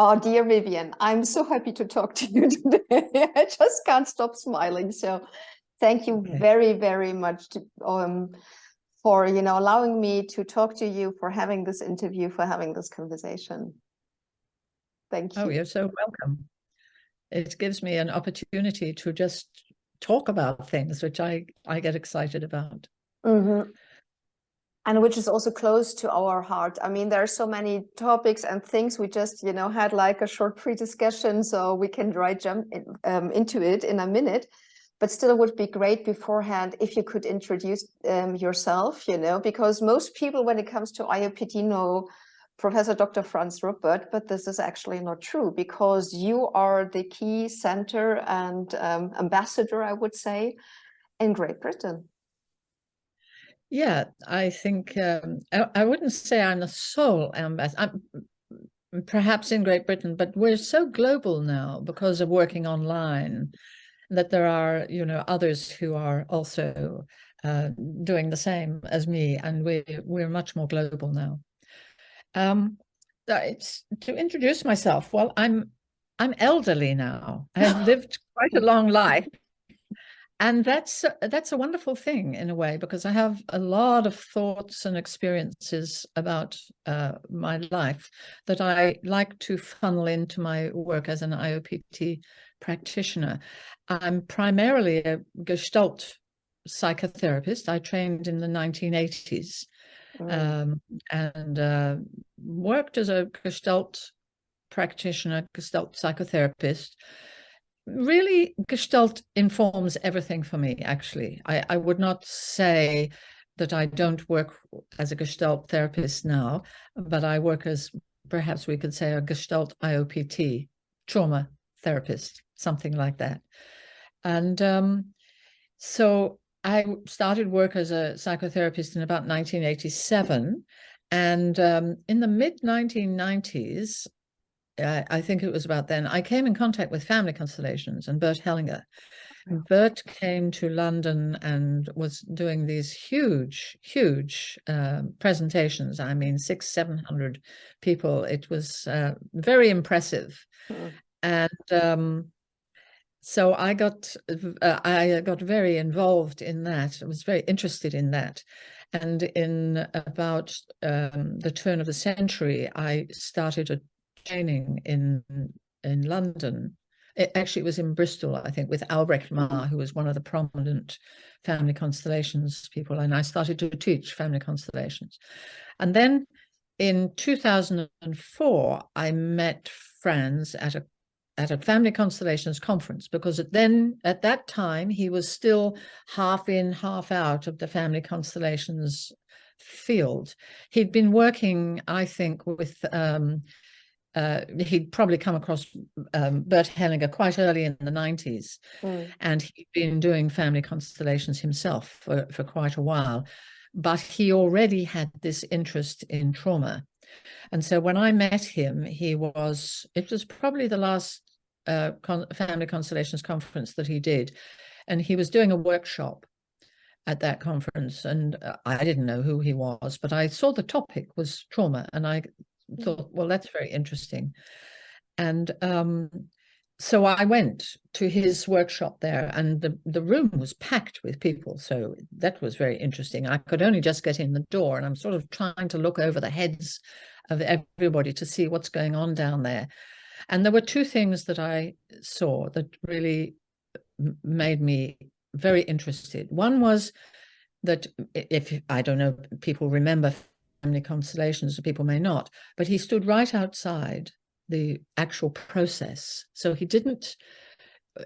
Oh, dear Vivian, I'm so happy to talk to you today. I just can't stop smiling. So thank you very, very much for, allowing me to talk to you, for having this interview, for having this conversation. Thank you. Oh, you're so welcome. It gives me an opportunity to just talk about things which I get excited about. Mm-hmm. And which is also close to our heart. I mean, there are so many topics and things we just, had like a short pre-discussion, so we can jump into it in a minute. But still, it would be great beforehand if you could introduce yourself, because most people, when it comes to IoPT, know Professor Dr. Franz Ruppert, but this is actually not true, because you are the key center and ambassador, I would say, in Great Britain. Yeah, I think I wouldn't say I'm the sole ambassador. I'm perhaps in Great Britain, but we're so global now because of working online that there are, others who are also doing the same as me, and we're much more global now. It's to introduce myself. Well, I'm elderly now. I've lived quite a long life. And that's a wonderful thing in a way, because I have a lot of thoughts and experiences about my life that I like to funnel into my work as an IoPT practitioner. I'm primarily a Gestalt psychotherapist. I trained in the 1980s and worked as a Gestalt practitioner, Gestalt psychotherapist. Really, Gestalt informs everything for me, actually. I would not say that I don't work as a Gestalt therapist now, but I work as, perhaps we could say, a Gestalt IoPT, trauma therapist, something like that. And so I started work as a psychotherapist in about 1987. And in the mid-1990s, I think it was about then, I came in contact with Family Constellations and Bert Hellinger. And Bert came to London and was doing these huge presentations. I mean, 600-700 people. It was very impressive. And so I got very involved in that. I was very interested in that. And in about the turn of the century, I started a training in London. It was in Bristol, I think, with Albrecht Marr, who was one of the prominent family constellations people, and I started to teach family constellations. And then in 2004, I met Franz at a family constellations conference, because at that time he was still half in, half out of the family constellations field. He'd been working, I think, with he'd probably come across Bert Hellinger quite early in the 90s, and he'd been doing family constellations himself for quite a while, but he already had this interest in trauma. And so when I met him, it was probably the last family constellations conference that he did, and he was doing a workshop at that conference, and I didn't know who he was, but I saw the topic was trauma, and I thought, well, that's very interesting. And so I went to his workshop there, and the room was packed with people. So that was very interesting. I could only just get in the door, and I'm sort of trying to look over the heads of everybody to see what's going on down there. And there were two things that I saw that really made me very interested. One was that, if I don't know, people remember family constellations, or people may not, but he stood right outside the actual process. So he didn't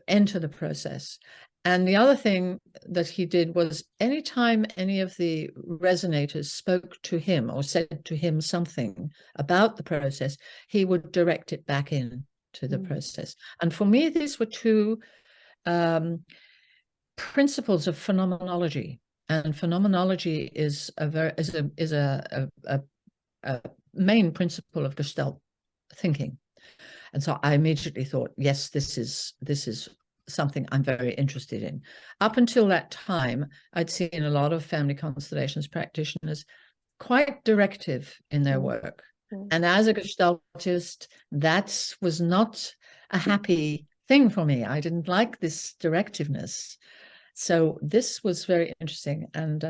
enter the process. And the other thing that he did was, anytime any of the resonators spoke to him or said to him something about the process, he would direct it back in to the process. And for me, these were two principles of phenomenology. And phenomenology is a main principle of Gestalt thinking. And so I immediately thought, yes, this is something I'm very interested in. Up until that time, I'd seen a lot of family constellations practitioners quite directive in their work. And as a Gestaltist, that was not a happy thing for me. I didn't like this directiveness. So this was very interesting. And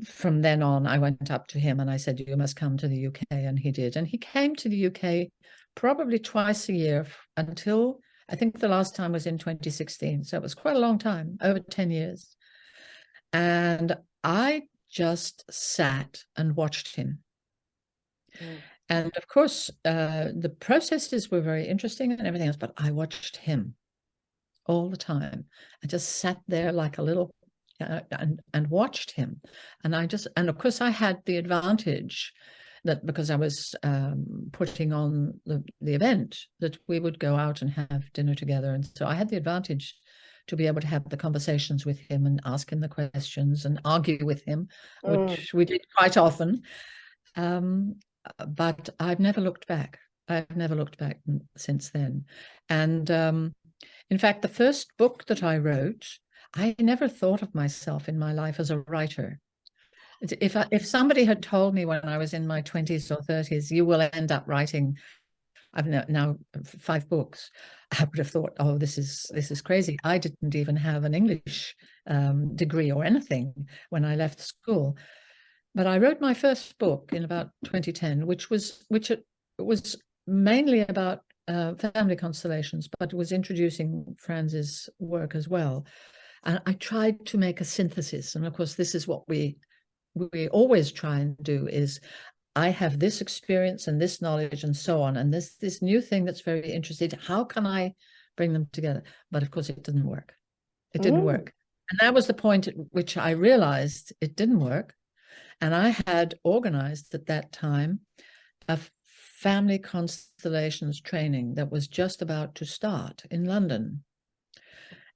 from then on, I went up to him and I said, you must come to the UK. And he did. And he came to the UK probably twice a year until, I think the last time was in 2016. So it was quite a long time, over 10 years. And I just sat and watched him. And of course, the processes were very interesting and everything else, but I watched him all the time. I just sat there like a little and watched him. And of course, I had the advantage that because I was putting on the event, that we would go out and have dinner together. And so I had the advantage to be able to have the conversations with him and ask him the questions and argue with him, which we did quite often. But I've never looked back. I've never looked back since then. And in fact, the first book that I wrote, I never thought of myself in my life as a writer. If somebody had told me when I was in my 20s or 30s, you will end up writing, I've now 5 books, I would have thought, oh, this is crazy. I didn't even have an English degree or anything when I left school. But I wrote my first book in about 2010, which was mainly about family constellations, but it was introducing Franz's work as well. And I tried to make a synthesis. And of course, this is what we always try and do is, I have this experience and this knowledge and so on, and this new thing that's very interesting. How can I bring them together? But of course, it didn't work. It didn't work. And that was the point at which I realized it didn't work. And I had organized at that time a family constellations training that was just about to start in London.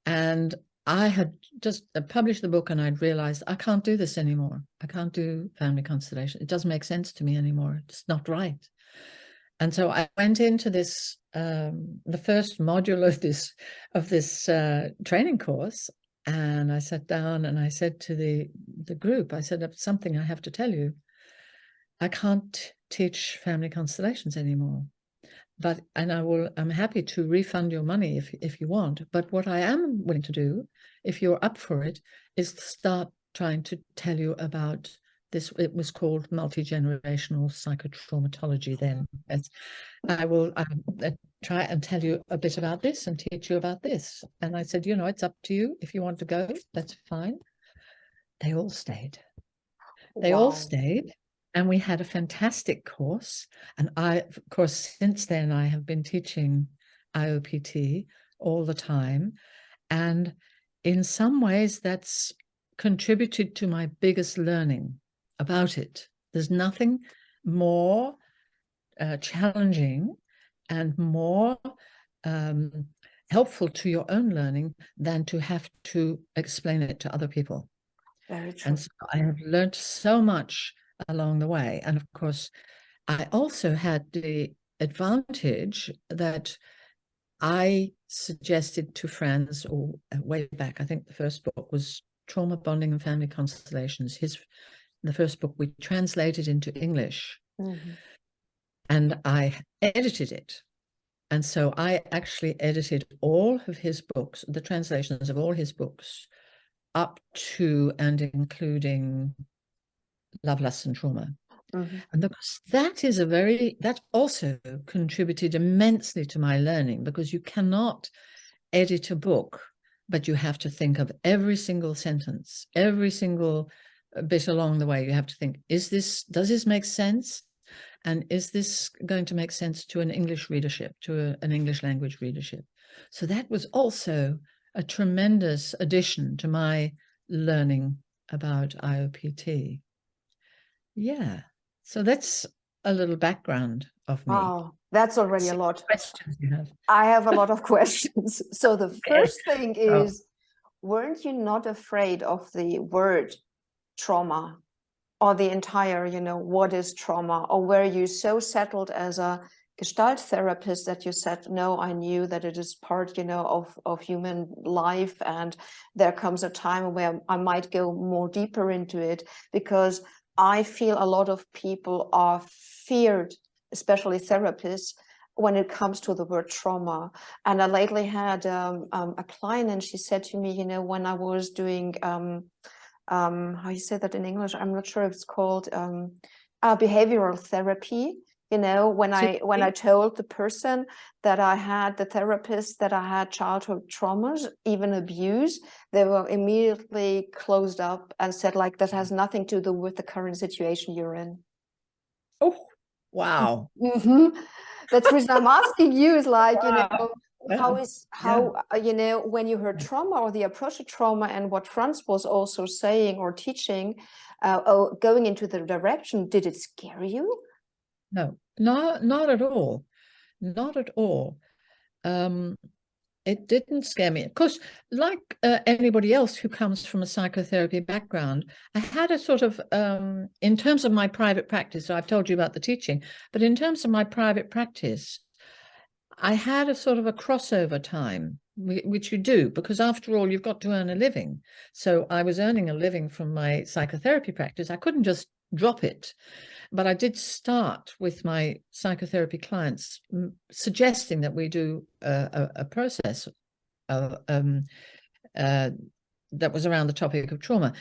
And I had just published the book and I'd realized I can't do this anymore. I can't do family constellation. It doesn't make sense to me anymore. It's not right. And so I went into this, the first module of this training course, and I sat down and I said to the group, I said, something I have to tell you. I can't teach family constellations anymore. I'm happy to refund your money if you want. But what I am willing to do, if you're up for it, is to start trying to tell you about this. It was called multi-generational psychotraumatology then. And I will try and tell you a bit about this and teach you about this. And I said, it's up to you. If you want to go, that's fine. They all stayed. They all stayed. And we had a fantastic course. And of course, since then, I have been teaching IoPT all the time. And in some ways, that's contributed to my biggest learning about it. There's nothing more challenging and more helpful to your own learning than to have to explain it to other people. Very true. And so I have learned so much along the way. And of course, I also had the advantage that I suggested to Franz, or way back, I think the first book was Trauma, Bonding and Family Constellations. The first book we translated into English. And I edited it. And so I actually edited all of his books, the translations of all his books, up to and including Love, Lust and Trauma. And because that also contributed immensely to my learning, because you cannot edit a book, but you have to think of every single sentence, every single bit along the way. You have to think, does this make sense? And is this going to make sense to an English readership, to an English language readership? So that was also a tremendous addition to my learning about IoPT. Yeah. So that's a little background of me. Wow, that's already a lot. Questions you have? I have a lot of questions. So the first thing is, weren't you not afraid of the word trauma, or the entire, what is trauma? Or were you so settled as a Gestalt therapist that you said, no, I knew that it is part, of human life, and there comes a time where I might go more deeper into it? Because I feel a lot of people are feared, especially therapists, when it comes to the word trauma. And I lately had a client, and she said to me, you know, when I was doing how you say that in English, I'm not sure if it's called behavioral therapy. You know, when I told the person that I had, the therapist, that I had childhood traumas, even abuse, they were immediately closed up and said, like, that has nothing to do with the current situation you're in. Oh, wow. Mm-hmm. That's the reason I'm asking you, is like, you know, you know, when you heard trauma or the approach to trauma, and what Franz was also saying or teaching, going into the direction, did it scare you? No, not at all. Not at all. It didn't scare me. Of course, like anybody else who comes from a psychotherapy background, I had a sort of, in terms of my private practice, so I've told you about the teaching, but in terms of my private practice, I had a sort of a crossover time, which you do, because after all, you've got to earn a living. So I was earning a living from my psychotherapy practice. I couldn't just drop it. But I did start with my psychotherapy clients suggesting that we do a process that was around the topic of trauma.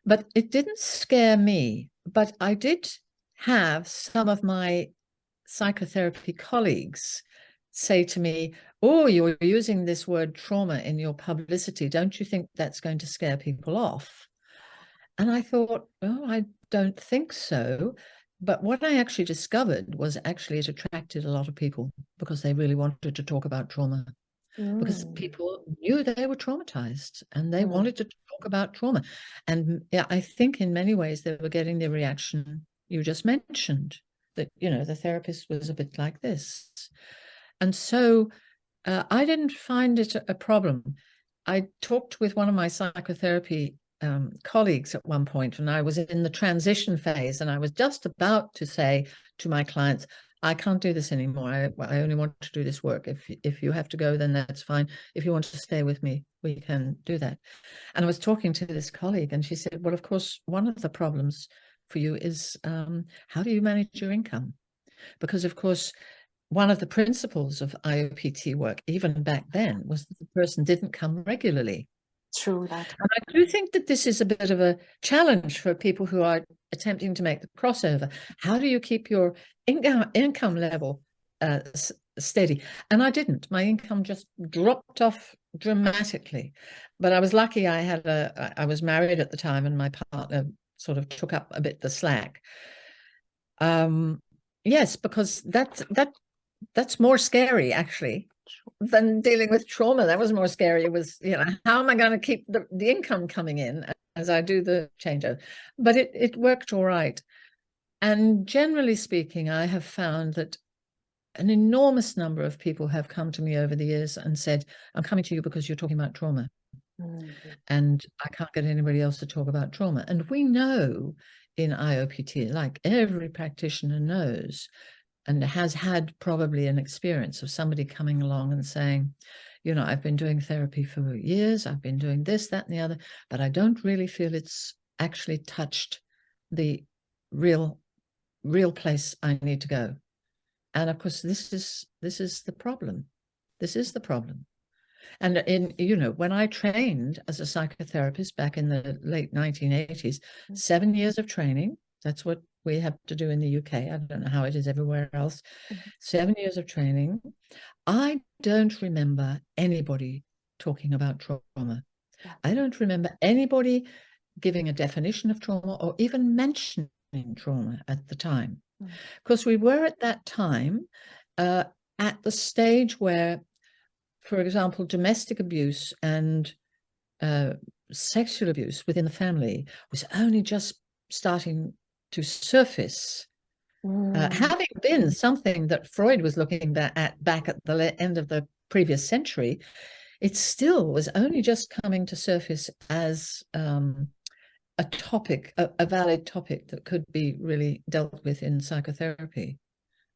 But it didn't scare me. But I did have some of my psychotherapy colleagues say to me, oh, you're using this word trauma in your publicity. Don't you think that's going to scare people off? And I thought, oh, I don't think so. But what I actually discovered was actually it attracted a lot of people because they really wanted to talk about trauma. Because people knew they were traumatized and they wanted to talk about trauma. And yeah, I think in many ways they were getting the reaction you just mentioned, that, you know, the therapist was a bit like this. And so I didn't find it a problem. I talked with one of my psychotherapy colleagues at one point, and I was in the transition phase, and I was just about to say to my clients, I can't do this anymore. I only want to do this work. If you have to go, then that's fine. If you want to stay with me, we can do that. And I was talking to this colleague, and she said, well, of course, one of the problems for you is how do you manage your income? Because, of course, one of the principles of IoPT work, even back then, was that the person didn't come regularly. True that. And I do think that this is a bit of a challenge for people who are attempting to make the crossover. How do you keep your income level steady? And I didn't. My income just dropped off dramatically. But I was lucky. I was married at the time, and my partner sort of took up a bit the slack. Yes, because that's more scary, actually, than dealing with trauma. That was more scary. It was, you know, how am I going to keep the income coming in as I do the changeover? But it worked all right. And generally speaking, I have found that an enormous number of people have come to me over the years and said, I'm coming to you because you're talking about trauma. And I can't get anybody else to talk about trauma. And we know in IoPT, like every practitioner knows, and has had probably an experience of somebody coming along and saying, you know, I've been doing therapy for years, I've been doing this, that, and the other, but I don't really feel it's actually touched the real place I need to go. And of course, this is the problem. This is the problem. And you know, when I trained as a psychotherapist back in the late 1980s, 7 years of training, that's what we have to do in the UK. I don't know how it is everywhere else. 7 years of training. I don't remember anybody talking about trauma. I don't remember anybody giving a definition of trauma or even mentioning trauma at the time. Because we were at that time at the stage where, for example, domestic abuse and sexual abuse within the family was only just starting to surface, having been something that Freud was looking at back at the end of the previous century. It still was only just coming to surface as a topic, a valid topic that could be really dealt with in psychotherapy,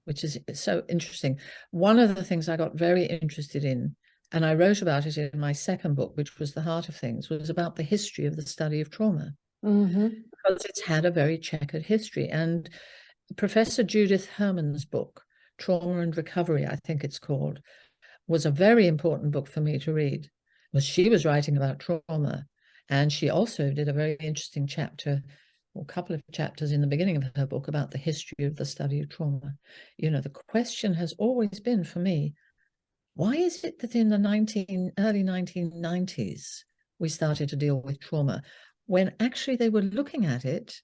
which is so interesting. One of the things I got very interested in, and I wrote about it in my second book, which was The Heart of Things, was about the history of the study of trauma. because it's had a very checkered history. And Professor Judith Herman's book, Trauma and Recovery, I think it's called, was a very important book for me to read. Because she was writing about trauma, and she also did a very interesting chapter, or a couple of chapters in the beginning of her book, about the history of the study of trauma. You know, the question has always been for me, why is it that in the early 1990s we started to deal with trauma, when actually they were looking at it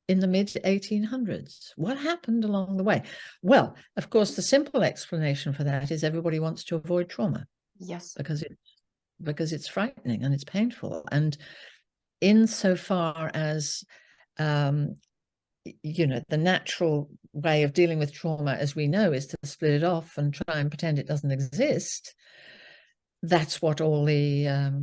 in the mid-1800s? What happened along the way? Well, of course, the simple explanation for that is everybody wants to avoid trauma. Yes. Because it's frightening and it's painful. And insofar as, you know, the natural way of dealing with trauma, as we know, is to split it off and try and pretend it doesn't exist, that's what all the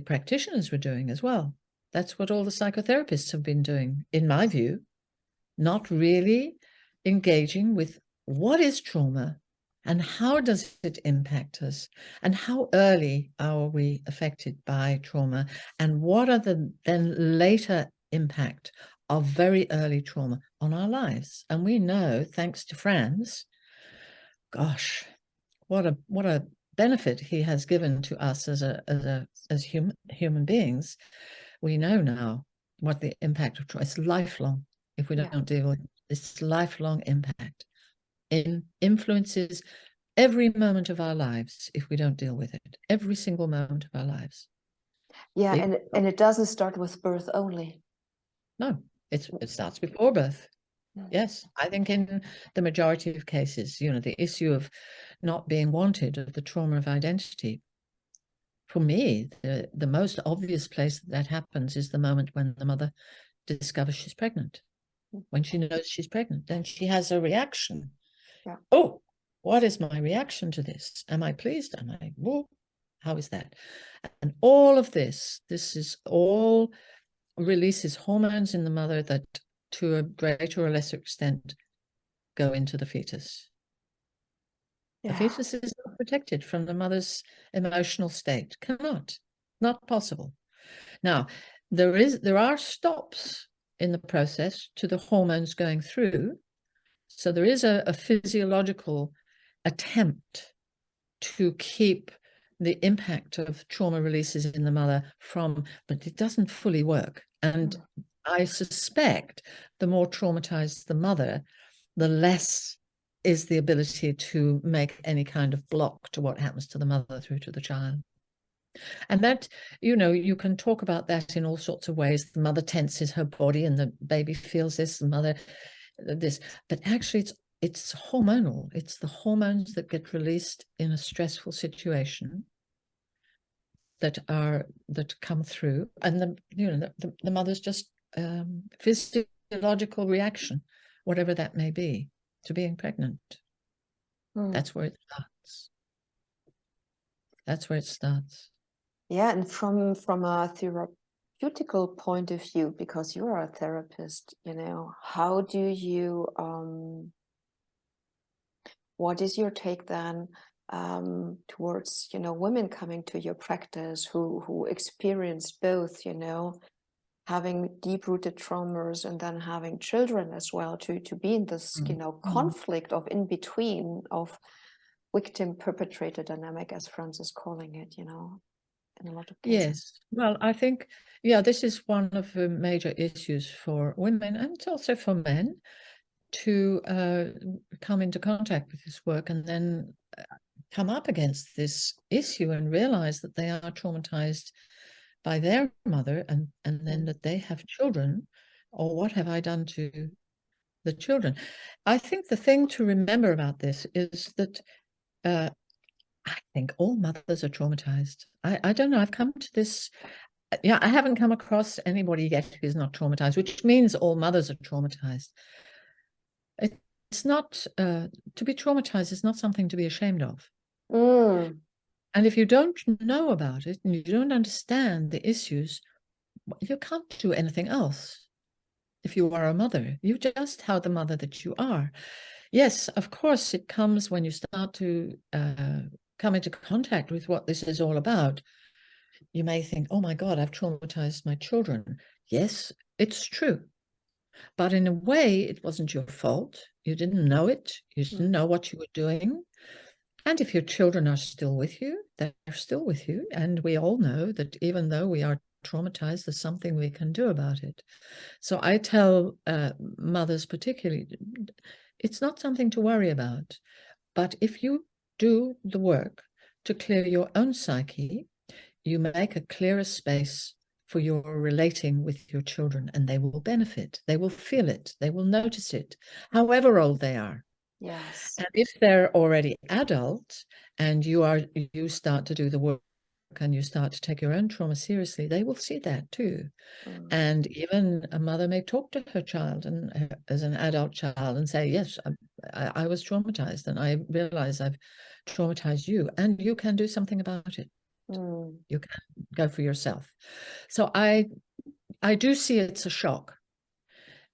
practitioners were doing as well. That's what all the psychotherapists have been doing, in my view, not really engaging with what is trauma and how does it impact us, and how early are we affected by trauma, and what are the then later impact of very early trauma on our lives. And we know, thanks to Franz, gosh, what a benefit he has given to us as human beings. We know now what the impact of trauma is. Lifelong. If we don't deal with it, it's lifelong impact. It influences every moment of our lives if we don't deal with it. Every single moment of our lives. Yeah, and it doesn't start with birth only. No, it starts before birth. Yes, I think in the majority of cases, you know, the issue of not being wanted, of the trauma of identity, for me, the most obvious place that happens is the moment when the mother discovers she's pregnant. When she knows she's pregnant, then she has a reaction. Yeah. Oh, what is my reaction to this? Am I pleased? Am I, whoa, how is that? And all of this is all releases hormones in the mother that to a greater or lesser extent go into the fetus. The fetus is not protected from the mother's emotional state. Not possible. Now, there are stops in the process to the hormones going through. So there is a physiological attempt to keep the impact of trauma releases in the mother from, but it doesn't fully work. And I suspect the more traumatized the mother, the less is the ability to make any kind of block to what happens to the mother through to the child. And that, you know, you can talk about that in all sorts of ways. The mother tenses her body and the baby feels this, the mother this, but actually it's hormonal. It's the hormones that get released in a stressful situation that come through, and the mother's just physiological reaction, whatever that may be, to being pregnant. That's where it starts. That's where it starts. Yeah, and from a therapeutical point of view, because you are a therapist, you know, how do you what is your take then towards, you know, women coming to your practice who experience both, you know, having deep-rooted traumas and then having children as well, to be in this, you know, conflict of in between, of victim-perpetrator dynamic, as Franz is calling it, you know, in a lot of cases. Yes, well, I think, yeah, this is one of the major issues for women, and also for men, to come into contact with this work and then come up against this issue and realize that they are traumatized by their mother, and then that they have children, or what have I done to the children? I think the thing to remember about this is that I think all mothers are traumatized. I don't know, I've come to this, yeah, I haven't come across anybody yet who's not traumatized, which means all mothers are traumatized. It's not, to be traumatized is not something to be ashamed of. And if you don't know about it and you don't understand the issues, you can't do anything else. If you are a mother, you just are the mother that you are. Yes, of course, it comes when you start to come into contact with what this is all about. you may think, oh my God, I've traumatized my children. Yes, it's true. But in a way, it wasn't your fault. You didn't know it. You didn't know what you were doing. And if your children are still with you, they're still with you. And we all know that even though we are traumatized, there's something we can do about it. So I tell mothers particularly, it's not something to worry about. But if you do the work to clear your own psyche, you make a clearer space for your relating with your children, and they will benefit. They will feel it. They will notice it, however old they are. Yes. And if they're already adult and you start to do the work and you start to take your own trauma seriously, they will see that too. And even a mother may talk to her child and as an adult child and say, yes, I was traumatized and I realize I've traumatized you, and you can do something about it. You can go for yourself. So I do see it's a shock,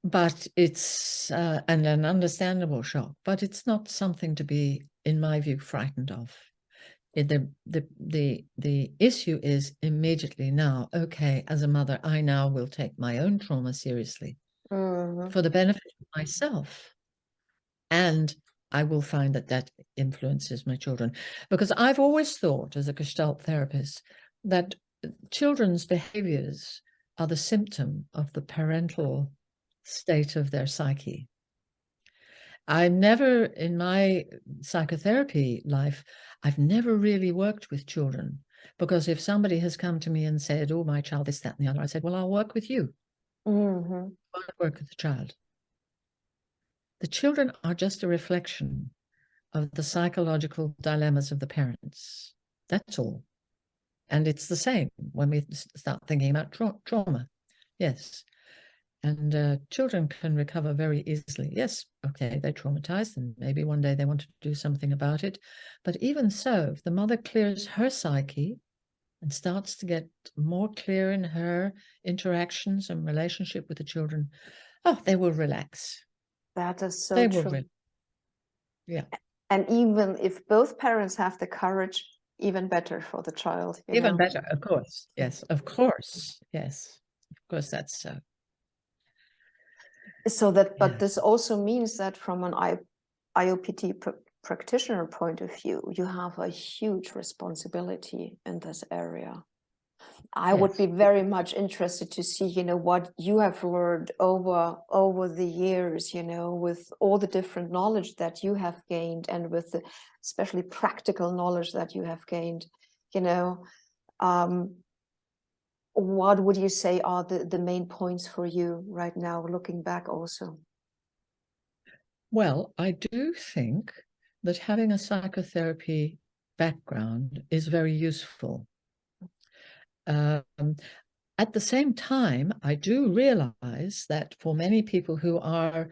but it's and an understandable shock, but it's not something to be, in my view, frightened of. The issue is immediately now, okay, as a mother, I now will take my own trauma seriously for the benefit of myself. And I will find that that influences my children. Because I've always thought, as a Gestalt therapist, that children's behaviors are the symptom of the parental state of their psyche. I never, in my psychotherapy life, I've never really worked with children, because if somebody has come to me and said, oh, my child, this, that, and the other, I said, well, I'll work with you. I won't work with the child. The children are just a reflection of the psychological dilemmas of the parents. That's all. And it's the same when we start thinking about trauma. Yes. And children can recover very easily. Yes, okay, they're traumatized and maybe one day they want to do something about it. But even so, if the mother clears her psyche and starts to get more clear in her interactions and relationship with the children, oh, they will relax. That is so They true. will yeah. And even if both parents have the courage, even better for the child. Even better, of course. Yes, of course. Yes, of course, that's so. So that, but this also means that from an IoPT practitioner point of view, you have a huge responsibility in this area. I would be very much interested to see, what you have learned over the years, with all the different knowledge that you have gained, and with the especially practical knowledge that you have gained, what would you say are the main points for you right now, looking back also? Well, I do think that having a psychotherapy background is very useful. At the same time, I do realize that for many people who are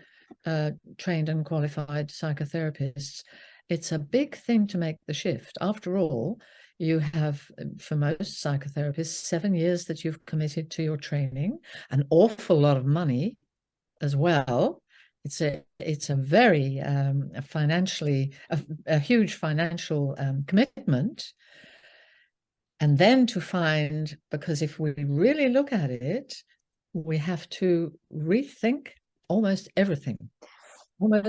trained and qualified psychotherapists, it's a big thing to make the shift. After all, you have, for most psychotherapists, 7 years that you've committed to your training, an awful lot of money as well. It's a very financially, a huge financial commitment. And then to find, because if we really look at it, we have to rethink almost everything of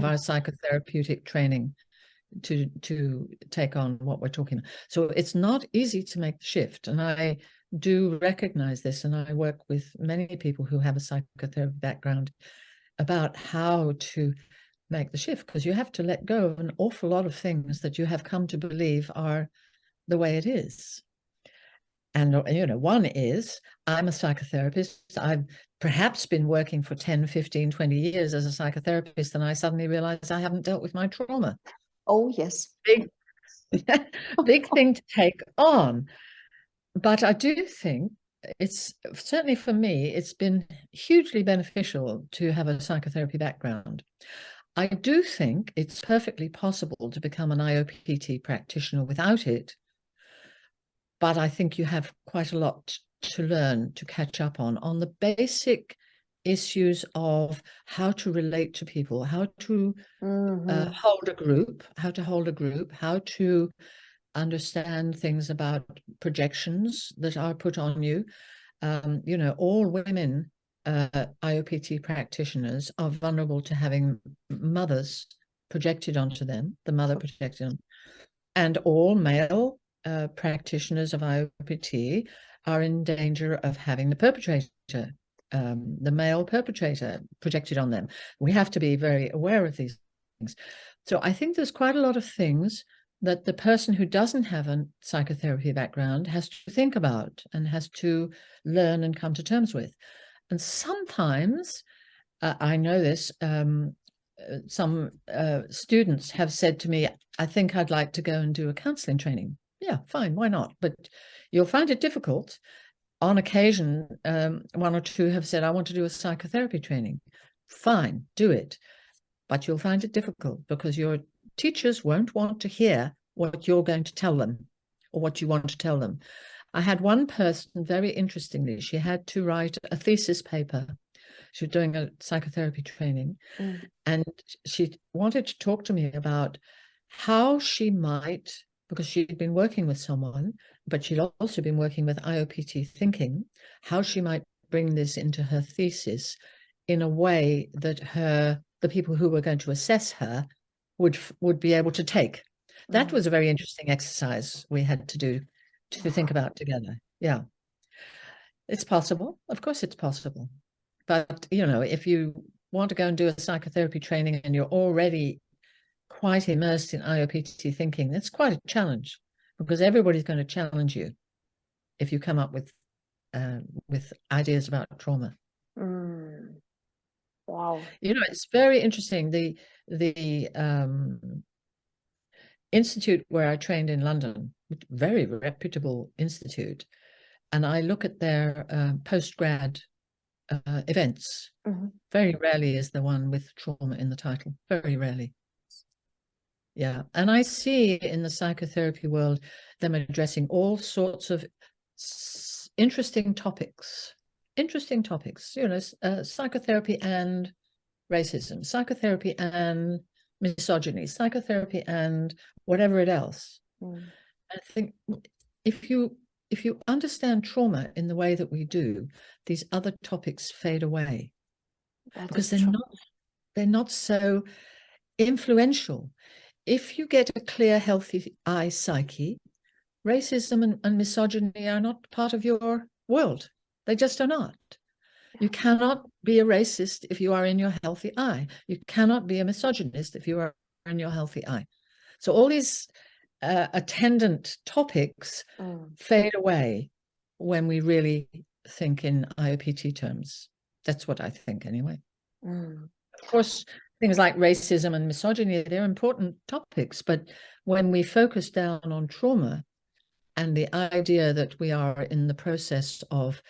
our psychotherapeutic training to take on what we're talking about. So it's not easy to make the shift. And I do recognize this, and I work with many people who have a psychotherapy background about how to make the shift, because you have to let go of an awful lot of things that you have come to believe are the way it is. And, one is, I'm a psychotherapist. I've perhaps been working for 10, 15, 20 years as a psychotherapist, and I suddenly realized I haven't dealt with my trauma. Oh, yes. Big thing to take on. But I do think it's, certainly for me, it's been hugely beneficial to have a psychotherapy background. I do think it's perfectly possible to become an IoPT practitioner without it, but I think you have quite a lot to learn, to catch up on the basic issues of how to relate to people, how to hold a group, how to understand things about projections that are put on you. You know, all women IoPT practitioners are vulnerable to having mothers projected onto them, the mother projected on, and all male practitioners of IoPT are in danger of having the perpetrator, the male perpetrator projected on them. We have to be very aware of these things. So I think there's quite a lot of things that the person who doesn't have a psychotherapy background has to think about and has to learn and come to terms with. And sometimes, I know this, some students have said to me, I think I'd like to go and do a counseling training. Yeah, fine, why not? But you'll find it difficult. On occasion, one or two have said, I want to do a psychotherapy training. Fine, do it. But you'll find it difficult because your teachers won't want to hear what you're going to tell them or what you want to tell them. I had one person, very interestingly, she had to write a thesis paper. She was doing a psychotherapy training, and she wanted to talk to me about how she might, because she'd been working with someone, but she'd also been working with IoPT thinking, how she might bring this into her thesis in a way that the people who were going to assess her would be able to take. That was a very interesting exercise we had to do, to think about together. Yeah, it's possible. Of course it's possible. But, you know, if you want to go and do a psychotherapy training and you're already quite immersed in IoPT thinking, that's quite a challenge, because everybody's going to challenge you if you come up with ideas about trauma. Wow. You know, it's very interesting. The institute where I trained in London, very reputable institute, and I look at their postgrad events. Very rarely is the one with trauma in the title, very rarely. Yeah, and I see in the psychotherapy world them addressing all sorts of interesting topics, you know, psychotherapy and racism, psychotherapy and misogyny, psychotherapy and whatever it else. I think if you understand trauma in the way that we do, these other topics fade away because they're not so influential. If you get a clear, healthy eye psyche, racism and misogyny are not part of your world. They just are not. You cannot be a racist if you are in your healthy eye. You cannot be a misogynist if you are in your healthy eye. So all these attendant topics fade away when we really think in IoPT terms. That's what I think anyway. Of course, things like racism and misogyny, they're important topics, but when we focus down on trauma and the idea that we are in the process of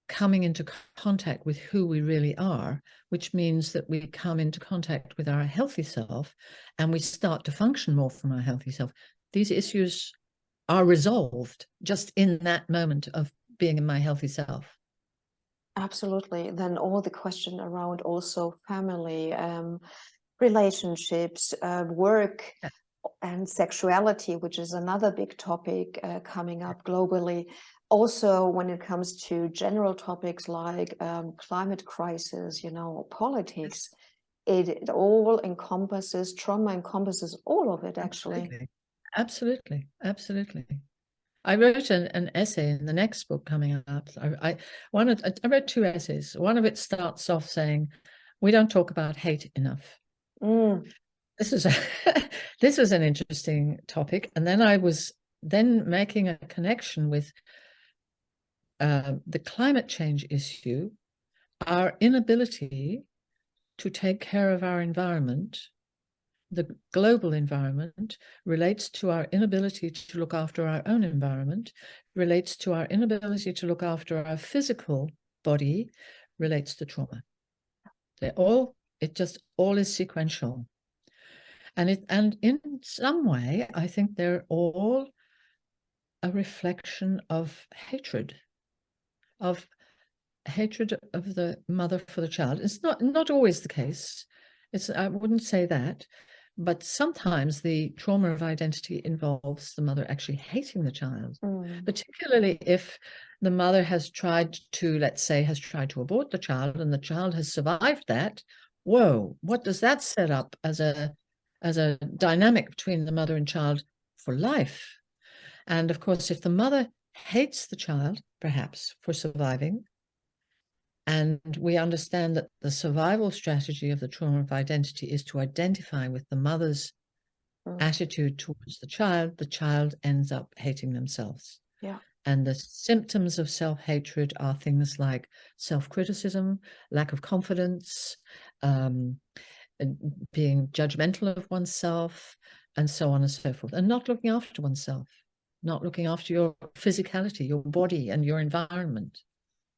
coming into contact with who we really are, which means that we come into contact with our healthy self and we start to function more from our healthy self, these issues are resolved just in that moment of being in my healthy self. Absolutely. Then all the question around also family, relationships, work, and sexuality, which is another big topic coming up globally. Also, when it comes to general topics like climate crisis, you know, politics, it all encompasses, trauma encompasses all of it, actually. Absolutely. I wrote an essay in the next book coming up. I wrote two essays. One of it starts off saying, we don't talk about hate enough. This was an interesting topic. And then I was making a connection with the climate change issue, our inability to take care of our environment. The global environment relates to our inability to look after our own environment, relates to our inability to look after our physical body, relates to trauma. It just all is sequential. And in some way, I think they're all a reflection of hatred of the mother for the child. It's not always the case. I wouldn't say that. But sometimes the trauma of identity involves the mother actually hating the child, particularly if the mother has tried to, let's say, has tried to abort the child and the child has survived that. Whoa, what does that set up as a dynamic between the mother and child for life? And of course, if the mother hates the child, perhaps for surviving, and we understand that the survival strategy of the trauma of identity is to identify with the mother's attitude towards the child ends up hating themselves. Yeah. And the symptoms of self-hatred are things like self-criticism, lack of confidence, being judgmental of oneself, and so on and so forth, and not looking after oneself, not looking after your physicality, your body, and your environment.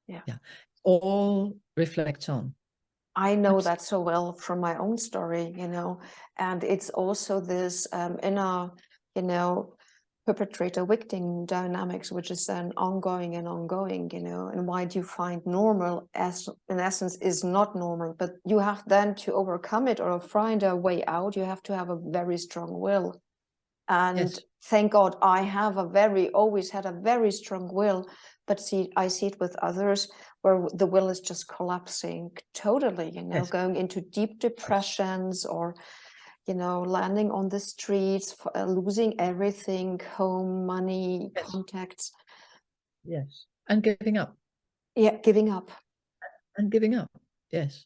Yeah. All reflects on. I know that so well from my own story, and it's also this inner, perpetrator-victim dynamics, which is then ongoing, and why do you find normal as in essence is not normal, but you have then to overcome it or find a way out. You have to have a very strong will. And thank God I have always had a very strong will, but I see it with others where the will is just collapsing totally, going into deep depressions or, landing on the streets, losing everything, home, money, contacts. Yes. And giving up. Yeah, giving up. And giving up, yes.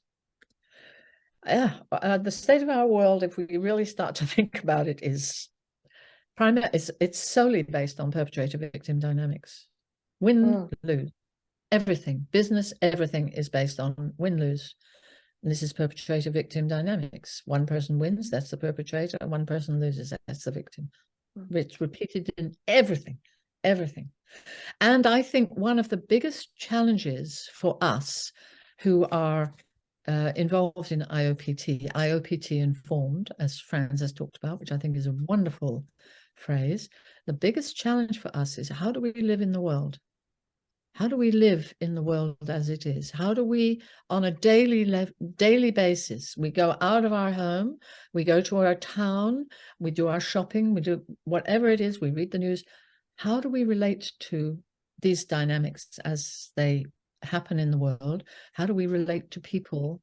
Yeah, the state of our world, if we really start to think about it, is it's solely based on perpetrator-victim dynamics. Win, lose. Everything, business, everything is based on win-lose. And this is perpetrator-victim dynamics. One person wins, that's the perpetrator, and one person loses, that's the victim. It's repeated in everything. And I think one of the biggest challenges for us who are involved in IoPT informed, as Franz has talked about, which I think is a wonderful phrase. The biggest challenge for us is, how do we live in the world? How do we live in the world as it is? How do we, on a daily basis, we go out of our home, we go to our town, we do our shopping, we do whatever it is, we read the news. How do we relate to these dynamics as they happen in the world? How do we relate to people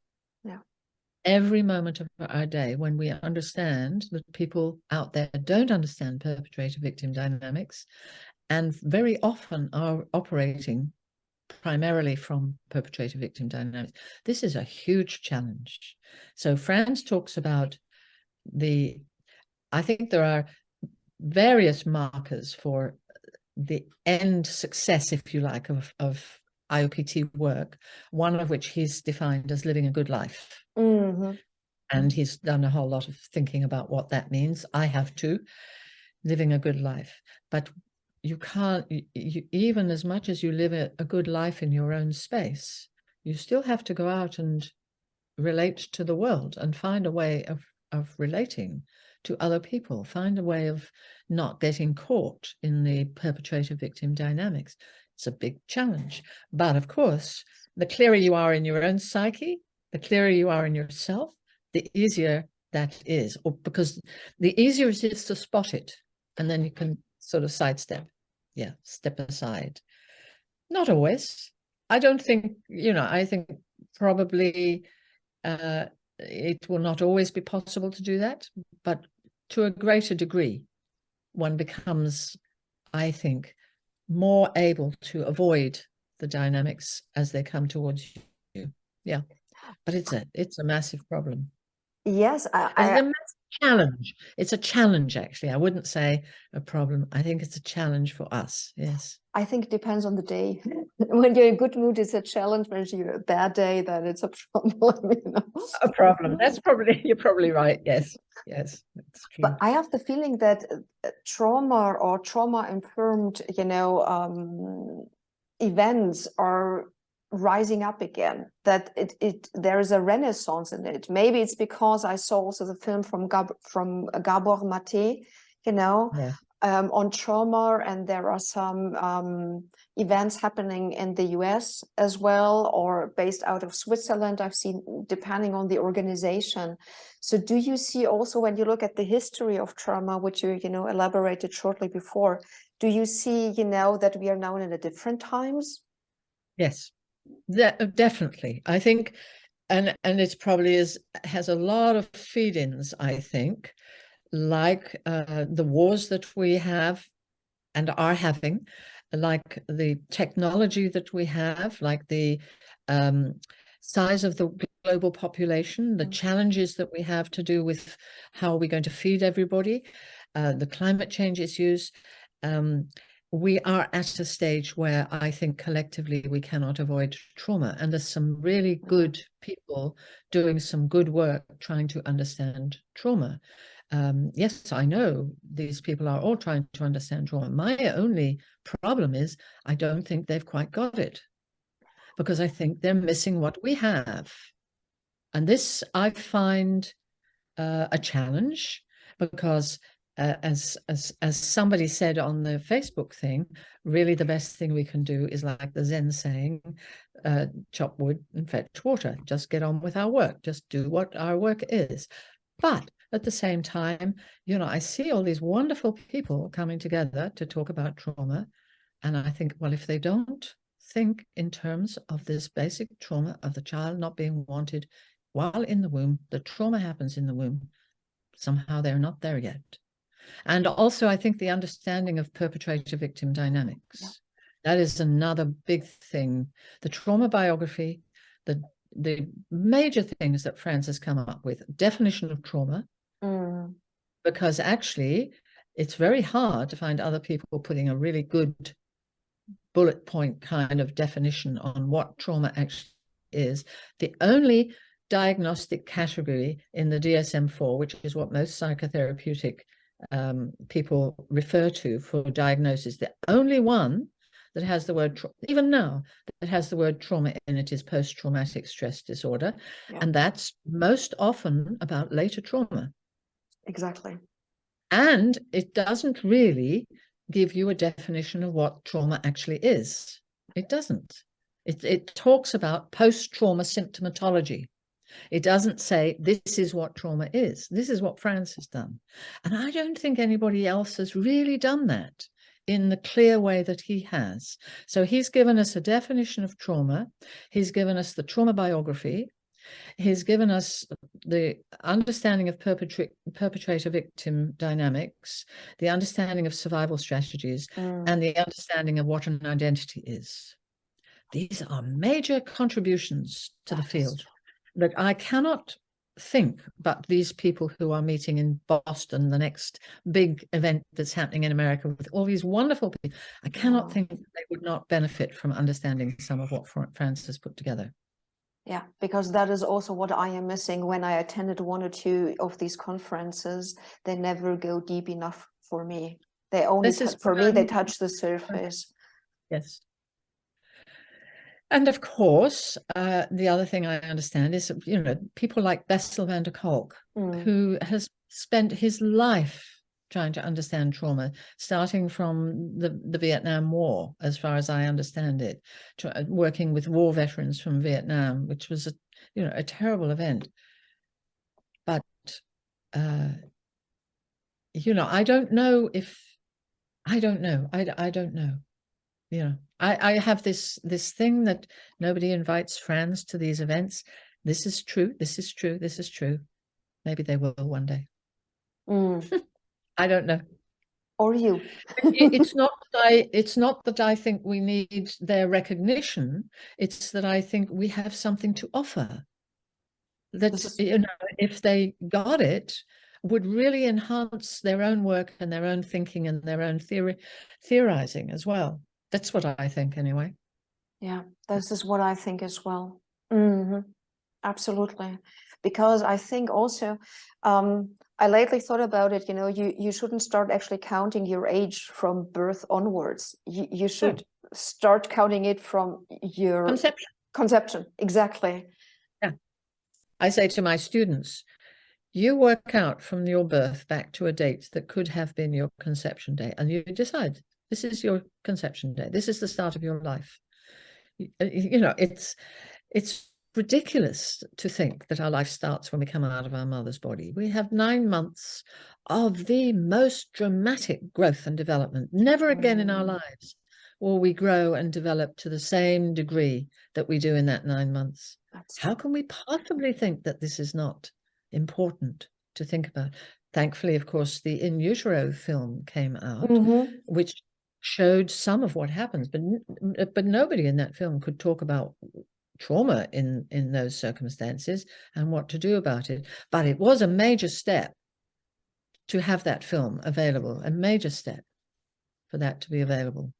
every moment of our day, when we understand that people out there don't understand perpetrator-victim dynamics and very often are operating primarily from perpetrator-victim dynamics? This is a huge challenge. So Franz talks about I think there are various markers for the end success, if you like, of IoPT work, one of which he's defined as living a good life. And he's done a whole lot of thinking about what that means. I have too, living a good life. But you can't, even as much as you live a good life in your own space, you still have to go out and relate to the world and find a way of relating to other people, find a way of not getting caught in the perpetrator-victim dynamics. It's a big challenge. But of course, the clearer you are in your own psyche, the clearer you are in yourself, the easier that is, or because the easier it is to spot it, and then you can sort of sidestep, step aside. Not always. I don't think, I think probably it will not always be possible to do that, but to a greater degree, one becomes, I think, more able to avoid the dynamics as they come towards you. Yeah, but it's a massive problem. Yes, it's a massive challenge. It's a challenge, actually. I wouldn't say a problem. I think it's a challenge for us. Yes. I think it depends on the day. When you're in a good mood, it's a challenge. When you're a bad day, then it's a problem. A problem. You're probably right. Yes. Yes, that's true. But I have the feeling that trauma or trauma-informed, events are rising up again, that there is a renaissance in it. Maybe it's because I saw also the film from Gabor Mate, on trauma, and there are some events happening in the US as well, or based out of Switzerland, I've seen, depending on the organization. So do you see also, when you look at the history of trauma, which you elaborated shortly before, do you see, that we are now in a different times? Yes, definitely. I think, and it probably has a lot of feed-ins, I think, like the wars that we have and are having, like the technology that we have, like the size of the global population, the challenges that we have to do with how we're going to feed everybody, the climate change issues. We are at a stage where I think collectively we cannot avoid trauma. And there's some really good people doing some good work trying to understand trauma. Yes, I know these people are all trying to understand trauma. My only problem is I don't think they've quite got it, because I think they're missing what we have. And this I find a challenge, because as somebody said on the Facebook thing, really the best thing we can do is like the Zen saying, chop wood and fetch water. Just get on with our work. Just do what our work is. But at the same time, I see all these wonderful people coming together to talk about trauma. And I think, well, if they don't think in terms of this basic trauma of the child not being wanted while in the womb, the trauma happens in the womb, somehow they're not there yet. And also, I think the understanding of perpetrator-victim dynamics, that is another big thing. The trauma biography, the major things that Franz has come up with, definition of trauma, because actually it's very hard to find other people putting a really good bullet point kind of definition on what trauma actually is. The only diagnostic category in the DSM-4, which is what most psychotherapeutic people refer to for diagnosis, the only one that has the word, even now, that has the word trauma in it is post-traumatic stress disorder. And that's most often about later trauma. Exactly. And it doesn't really give you a definition of what trauma actually is. It doesn't. It talks about post-trauma symptomatology. It doesn't say this is what trauma is. This is what Franz has done. And I don't think anybody else has really done that in the clear way that he has. So he's given us a definition of trauma. He's given us the trauma biography. He's given us the understanding of perpetrator-victim dynamics, the understanding of survival strategies, and the understanding of what an identity is. These are major contributions to the field that I cannot think but these people who are meeting in Boston, the next big event that's happening in America with all these wonderful people, I cannot think that they would not benefit from understanding some of what Franz has put together. Yeah, because that is also what I am missing when I attended one or two of these conferences. They never go deep enough for me. They only, for me, they touch the surface. Yes. And of course, the other thing I understand is, people like Bessel van der Kolk, who has spent his life trying to understand trauma, starting from the Vietnam War, as far as I understand it, working with war veterans from Vietnam, which was a terrible event. But I don't know if I don't know. I don't know. I have this thing that nobody invites Franz to these events. This is true. This is true. This is true. Maybe they will one day. I don't know. Or you. It's not that I think we need their recognition. It's that I think we have something to offer that, if they got it, would really enhance their own work and their own thinking and their own theorizing as well. That's what I think, anyway. Yeah, this is what I think as well. Absolutely. Because I think also, I lately thought about it, you shouldn't start actually counting your age from birth onwards. You should start counting it from your conception. Exactly. Yeah. I say to my students, You work out from your birth back to a date that could have been your conception day, and you decide this is your conception day. This is the start of your life. You know, it's ridiculous to think that our life starts when we come out of our mother's body. We have 9 months of the most dramatic growth and development. Never again in our lives will we grow and develop to the same degree that we do in that 9 months. How can we possibly think that this is not important to think about? Thankfully, of course, the In Utero film came out, which showed some of what happens, but nobody in that film could talk about trauma in those circumstances and what to do about it. But it was a major step to have that film available, a major step for that to be available,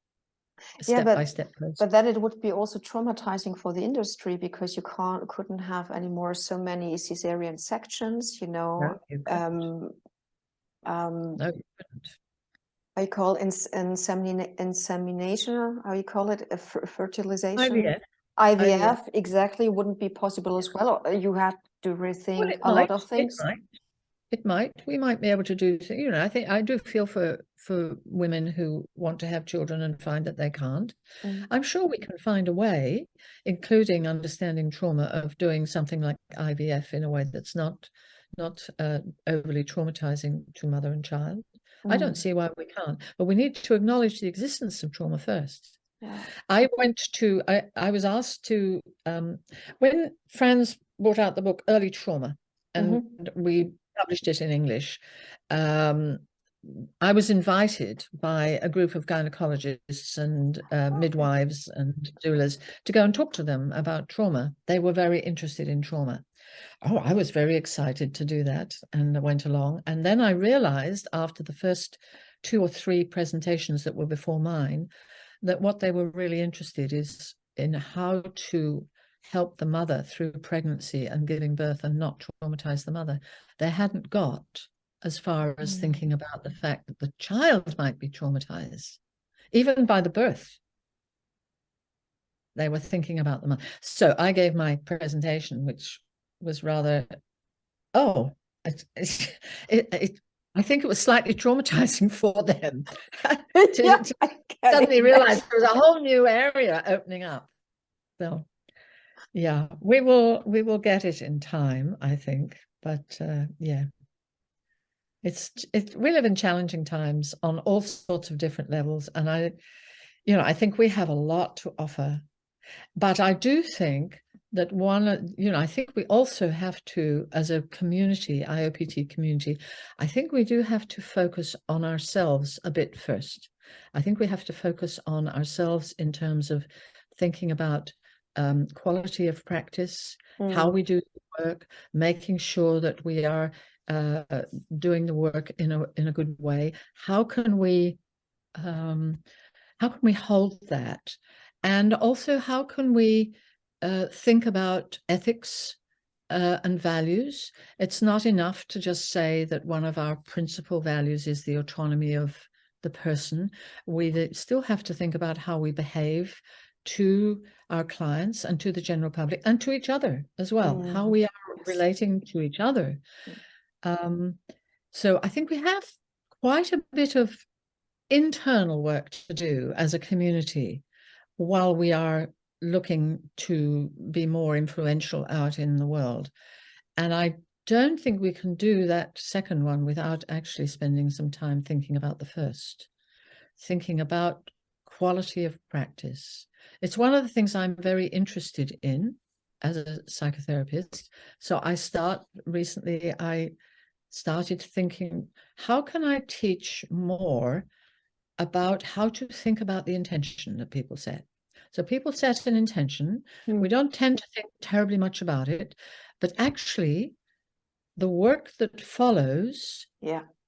step-by-step process. But then it would be also traumatizing for the industry, because you couldn't have anymore so many cesarean sections, you know. No, you couldn't. No, you couldn't. I call insemination, how you call it, fertilization. IVF, exactly, wouldn't be possible as well. Or you had to rethink a lot of things. It might. We might be able to do, you know, I think I do feel for women who want to have children and find that they can't. I'm sure we can find a way, including understanding trauma, of doing something like IVF in a way that's not overly traumatizing to mother and child. I don't see why we can't, but we need to acknowledge the existence of trauma first. I was asked to, when Franz brought out the book Early Trauma, and we published it in English, I was invited by a group of gynecologists and midwives and doulas to go and talk to them about trauma. They were very interested in trauma. Oh, I was very excited to do that, and I went along. And then I realized after the first 2 or 3 presentations that were before mine, that what they were really interested is in how to help the mother through pregnancy and giving birth and not traumatize the mother. They hadn't got as far as thinking about the fact that the child might be traumatized, even by the birth. They were thinking about the mother. So I gave my presentation, which was rather, I think it was slightly traumatizing for them to suddenly realize there was a whole new area opening up. So yeah, we will get it in time, I think. But yeah, we live in challenging times on all sorts of different levels, and I think we have a lot to offer. But I do think that I think we also have to, as a community, IoPT community, I think we do have to focus on ourselves a bit first. I think we have to focus on ourselves in terms of thinking about quality of practice, how we do the work, making sure that we are doing the work in a good way. How can we hold that? And also, how can we think about ethics and values? It's not enough to just say that one of our principal values is the autonomy of the person. We still have to think about how we behave to our clients and to the general public and to each other as well, how we are relating to each other. So I think we have quite a bit of internal work to do as a community while we are looking to be more influential out in the world. And I don't think we can do that second one without actually spending some time thinking about the first, thinking about quality of practice. It's one of the things I'm very interested in as a psychotherapist. So I started thinking, how can I teach more about how to think about the intention that people set? So people set an intention. We don't tend to think terribly much about it, but actually the work that follows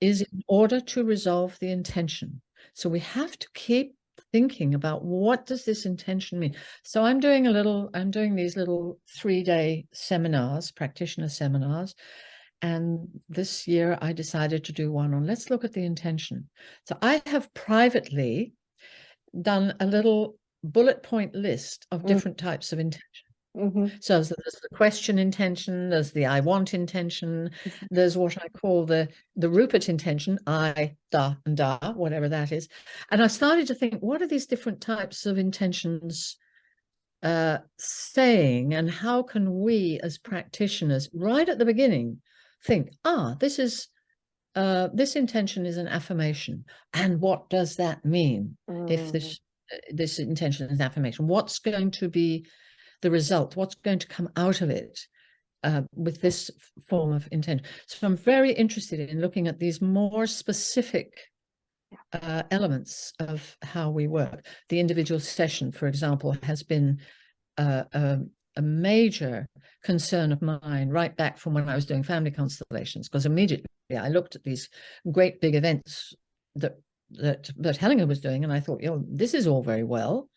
is in order to resolve the intention. So we have to keep thinking about, what does this intention mean? So I'm doing these little 3-day seminars, practitioner seminars. And this year I decided to do one on, let's look at the intention. So I have privately done a little bullet point list of different types of intention. So there's the question intention, there's the I want intention, there's what I call the Ruppert intention, I, da, and da, whatever that is. And I started to think, what are these different types of intentions saying, and how can we as practitioners right at the beginning think, this is this intention is an affirmation, and what does that mean? If this intention is an affirmation, what's going to be the result? What's going to come out of it with this form of intention? So I'm very interested in looking at these more specific elements of how we work. The individual session, for example, has been a major concern of mine right back from when I was doing family constellations, because immediately I looked at these great big events that Hellinger was doing, and I thought, this is all very well,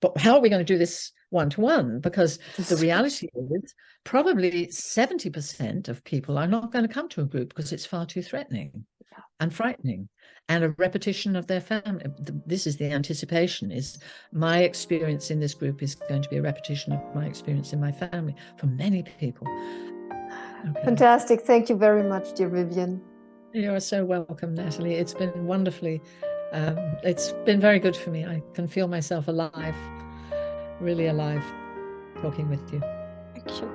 but how are we going to do this one-to-one? Because the reality is probably 70% of people are not going to come to a group because it's far too threatening and frightening, and a repetition of their family. This is the anticipation, is my experience in this group is going to be a repetition of my experience in my family for many people. Okay. Fantastic. Thank you very much, dear Vivian. You are so welcome, Natalie. It's been wonderfully, it's been very good for me. I can feel myself alive, really alive, talking with you. Thank you.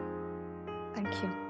Thank you.